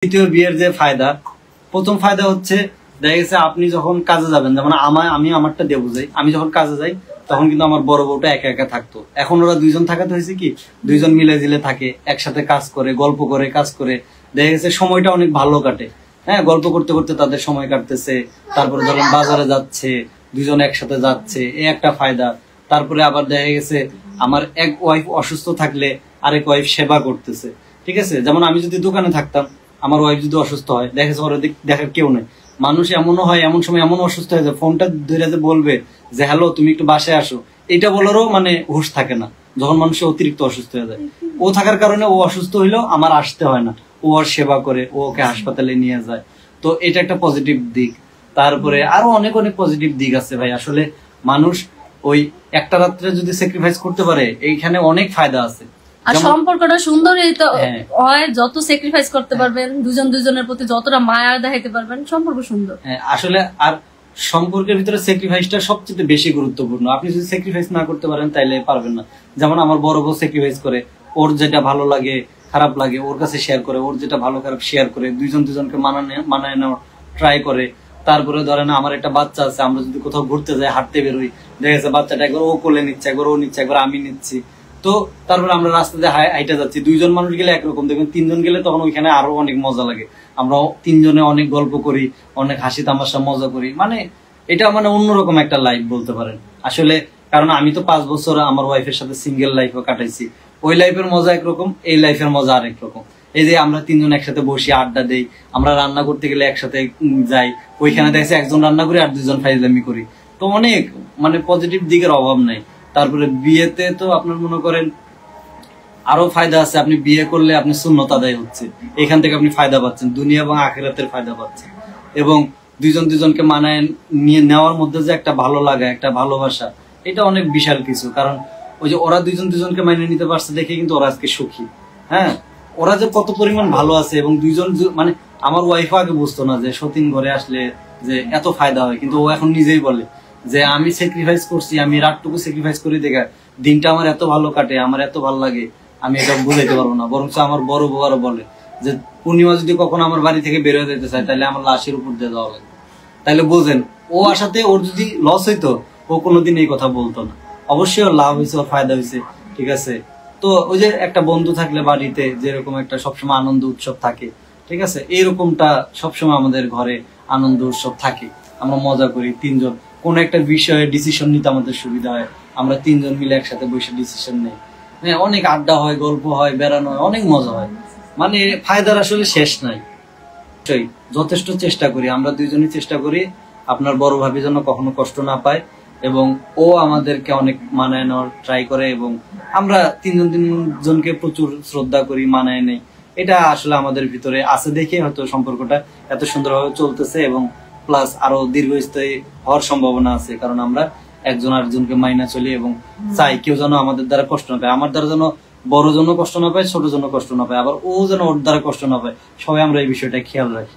দ্বিতীয় বিয়ের যে ফায়দা, প্রথম ফায়দা হচ্ছে দেখা গেছে আপনি যখন কাজে যাবেন, যেমন আমি আমারটা দিয়ে বুঝাই, আমি যখন কাজে যাই তখন কিন্তু আমার বড় বউটা একা একা থাকতো। এখন ওরা দুইজন থাকাতে হয়েছে কি, দুইজন মিলে জিলে থাকে, একসাথে কাজ করে, গল্প করে, কাজ করে, দেখা গেছে সময়টা অনেক ভালো কাটে। হ্যাঁ, গল্প করতে করতে তাদের সময় কাটতেছে। তারপরে ধরেন বাজারে যাচ্ছে, দুইজন একসাথে যাচ্ছে, এই একটা ফায়দা। তারপরে আবার দেখা গেছে আমার এক ওয়াইফ অসুস্থ থাকলে আরেক ওয়াইফ সেবা করতেছে। ঠিক আছে, যেমন আমি যদি দোকানে থাকতাম, আমার ওয়াইফ যদি অসুস্থ হয়, দেখা যাচ্ছে ওরা দেখার কেউ নেই। মানুষ এমনও হয়, এমন সময় এমন অসুস্থ হয়ে যায়, ফোনটা ধরে যে বলবে যে হ্যালো তুমি একটু বাসায় আসো, এটা বলারও মানে হুঁশ থাকে না যখন মানুষের অতিরিক্ত অসুস্থ হয়ে যায়। ও থাকার কারণে ও অসুস্থ হইলেও আমার আসতে হয় না, ও ওর সেবা করে, ও ওকে হাসপাতালে নিয়ে যায়। তো এটা একটা পজিটিভ দিক। তারপরে আরো অনেক অনেক পজিটিভ দিক আছে ভাই। আসলে মানুষ ওই একটা রাত্রে যদি স্যাক্রিফাইস করতে পারে, এইখানে অনেক ফায়দা আছে। আর সম্পর্কটা সুন্দরই তো হয়, যত স্যাক্রিফাইস করতে পারবেন, দুজন দুজনের প্রতি যতটা মায়া দেখাইতে পারবেন, সম্পর্ক সুন্দর। আসলে আর সম্পর্কের ভিতরে স্যাক্রিফাইসটা সবচেয়ে বেশি গুরুত্বপূর্ণ। আপনি যদি স্যাক্রিফাইস না করতে পারেন তাইলে পারবেন না। যেমন আমার বড় বউ স্যাক্রিফাইস করে, ওর যেটা ভালো লাগে খারাপ লাগে ওর কাছে শেয়ার করে, ওর যেটা ভালো খারাপ শেয়ার করে, দুইজন দুজনকে মানায় নেওয়ার ট্রাই করে। তারপরে ধরেন আমার একটা বাচ্চা আছে, আমরা যদি কোথাও ঘুরতে যাই, হাঁটতে বেরোই, দেখা যাচ্ছে বাচ্চাটা একবার ও কোলে নিচ্ছে, একবার ও নিচ্ছে, একবার আমি নিচ্ছি। তো তারপরে আমরা রাস্তাতে হাইটা যাচ্ছি, দুইজন মানুষ গেলে একরকম দেখবেন, তিনজন গেলে তখন ওইখানে আরো অনেক মজা লাগে। আমরা তিনজনে অনেক গল্প করি, অনেক হাসি তামাশা মজা করি। মানে এটা মানে অন্যরকম একটা লাইফ বলতে পারেন আসলে। কারণ আমি তো 5 বছর আমার ওয়াইফের সাথে সিঙ্গেল লাইফও কাটাইছি। ওই লাইফের মজা একরকম, এই লাইফের মজা আরেক রকম। এই যে আমরা তিনজন একসাথে বসি, আড্ডা দেই, আমরা রান্না করতে গেলে একসাথে যাই, ওইখানে দেখছি একজন রান্না করি আর দুজন ফাইজলামি করি। তো অনেক মানে পজিটিভ দিকের অভাব নাই। তারপরে বিয়েতে তো আপনার মনে করেন আরো ফায়দা আছে। আপনি বিয়ে করলে আপনি সুন্নত আদায় হচ্ছে, এখান থেকে আপনি ফায়দা পাচ্ছেন, দুনিয়া এবং আখিরাতের ফায়দা পাচ্ছেন। এবং দুইজন দুজনকে মানায় নিয়ে নেওয়ার মধ্যে যে একটা ভালো লাগা, একটা ভালোবাসা, এটা অনেক বিশাল কিছু। কারণ ওই যে ওরা দুইজন দুজনকে মানিয়ে নিতে পারছে দেখে কিন্তু ওরা আজকে সুখী। হ্যাঁ, ওরা যে কত পরিমাণ ভালো আছে। এবং দুইজন মানে আমার ওয়াইফও আগে বুঝতো না যে সতীন ঘরে আসলে যে এত ফায়দা হয়, কিন্তু ও এখন নিজেই বলে যে আমি স্যাক্রিফাইস করছি, আমি রাতটুকু স্যাক্রিফাইস করি দেখা দিনটা আমার এত ভালো কাটে, আমার এত ভালো লাগে, আমি এটা বুঝাইতে পারবো না। বরং আমার বড় বউ আরো বলে যে পূর্ণিমা যদি কখনো আমার বাড়ি থেকে বের হয়ে যেতে চায়, তাহলে আমার লাশের উপর দিয়ে যাওয়া লাগে। তাহলে বোঝেন, ও আসাতে ওর যদি লস হইতো, ও কোনোদিন এই কথা বলতো না। অবশ্যই ওর লাভ হয়েছে, ওর ফায়দা হয়েছে। ঠিক আছে, তো ওই যে একটা বন্ধু থাকলে বাড়িতে যেরকম একটা সবসময় আনন্দ উৎসব থাকে, ঠিক আছে, এইরকমটা সবসময় আমাদের ঘরে আনন্দ উৎসব থাকে। আমরা মজা করি, তিনজন কোন একটা বিষয়ে ডিসিশন নিতে আমাদের সুবিধা হয়, আমরা তিনজন মিলে একসাথে বসে ডিসিশন নেই। হ্যাঁ, অনেক আড্ডা হয়, গল্প হয়, বেড়ানো হয়, অনেক মজা হয়। মানে ফায়দার আসলে শেষ নাই। যথেষ্ট চেষ্টা করি, আমরা দুইজনই চেষ্টা করি আপনার বড় ভাবি যেন কখনো কষ্ট না পায়, এবং ও আমাদেরকে অনেক মানায় নেওয়ার ট্রাই করে, এবং আমরা তিনজনকে প্রচুর শ্রদ্ধা করি, মানায় নেই। এটা আসলে আমাদের ভিতরে আছে দেখে হয়তো সম্পর্কটা এত সুন্দরভাবে চলতেছে, এবং প্লাস আরো দীর্ঘস্থায়ী হওয়ার সম্ভাবনা আছে। কারণ আমরা একজন আরেকজনকে মাইনা চলি এবং চাই কেউ যেন আমাদের দ্বারা কষ্ট না পায়, আমার দ্বারা যেন বড় জন্য কষ্ট না পায়, ছোট জন্য কষ্ট না পায়, আবার ও যেন ওর দ্বারা কষ্ট না পায়। সবাই আমরা এই বিষয়টা খেয়াল রাখি।